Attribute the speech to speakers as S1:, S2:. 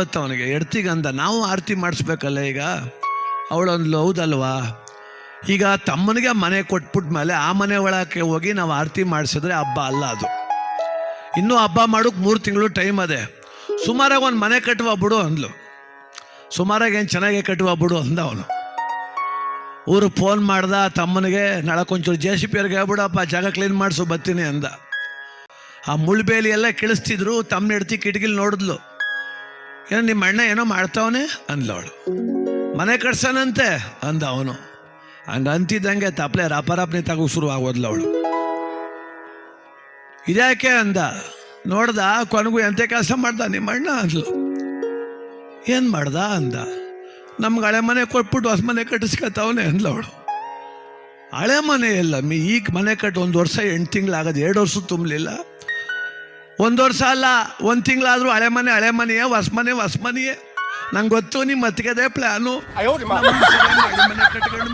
S1: ಅವನಿಗೆ ಎಡ್ತಿಗಂದ ನಾವು ಆರತಿ ಮಾಡಿಸ್ಬೇಕಲ್ಲ. ಈಗ ಅವಳೊಂದು ಹೌದಲ್ವಾ, ಈಗ ತಮ್ಮನಿಗೆ ಮನೆ ಕೊಟ್ಬಿಟ್ಟ ಮೇಲೆ ಆ ಮನೆ ಒಳಕ್ಕೆ ಹೋಗಿ ನಾವು ಆರತಿ ಮಾಡಿಸಿದ್ರೆ ಹಬ್ಬ ಅಲ್ಲ ಅದು. ಇನ್ನೂ ಹಬ್ಬ ಮಾಡೋಕ್ಕೆ 3 ತಿಂಗಳು ಟೈಮ್ ಅದೇ. ಸುಮಾರಾಗಿ ಒಂದು ಮನೆ ಕಟ್ಟುವ ಬಿಡು ಅಂದ್ಲು. ಸುಮಾರಾಗಿ ಏನು ಚೆನ್ನಾಗೆ ಕಟ್ಟುವ ಬಿಡು ಅಂದ ಅವನು. ಊರಿಗೆ ಫೋನ್ ಮಾಡ್ದ ತಮ್ಮನಿಗೆ, ನಾಳಕ್ಕೊಂಚೂರು JCP ಅವ್ರಿಗೆ ಹೇಳ್ಬಿಡಪ್ಪ ಜಾಗ ಕ್ಲೀನ್ ಮಾಡಿಸು ಬರ್ತೀನಿ ಅಂದ. ಆ ಮುಳ್ಬೇಲಿ ಎಲ್ಲ ಕಿಳಿಸ್ತಿದ್ರು. ತಮ್ಮನ ಹೆಡ್ತಿ ಕಿಟಕಿಲಿ ನೋಡಿದ್ಲು. ಏನೋ ನಿಮ್ಮ ಅಣ್ಣ ಏನೋ ಮಾಡ್ತಾವನೆ ಅಂದ್ಲವಳು. ಮನೆ ಕಟ್ಸನಂತೆ ಅಂದ ಅವನು. ಹಂಗೆ ಅಂತಿದ್ದಂಗೆ ತಪ್ಪಲೆ ರಾಪರಾಪ್ನಿ ತಗೋ ಶುರು ಆಗೋದ್ಲ ಅವಳು. ಇದ್ಯಾಕೆ ಅಂದ. ನೋಡ್ದ, ಕೊನೆಗೂ ಎಂಥ ಕೆಲಸ ಮಾಡ್ದ ನಿಮ್ಮ ಅಣ್ಣ ಅಂದ್ಲು. ಏನು ಮಾಡ್ದ ಅಂದ. ನಮ್ಗೆ ಹಳೆ ಮನೆ ಕೊಟ್ಬಿಟ್ಟು ಹೊಸ ಮನೆ ಕಟ್ಟಿಸ್ಕೊತಾವನೆ ಅಂದ್ಲವಳು. ಹಳೆ ಮನೆ ಎಲ್ಲ ಈಗ ಮನೆ ಕಟ್ಟು 1 ವರ್ಷ 8 ತಿಂಗಳಾಗದು. 2 ವರ್ಷ ತುಂಬಲಿಲ್ಲ. 1 ವರ್ಷ ಅಲ್ಲ, 1 ತಿಂಗಳಾದ್ರೂ ಹಳೆ ಮನೆಯೇ ಹೊಸ ಮನೆಯೇ. ನಂಗೆ ಗೊತ್ತು ನಿಮ್ಮ ಅತ್ತಿಗೆದೇ ಪ್ಲಾನು. ಮನೆ ಕಟ್ಕೊಂಡು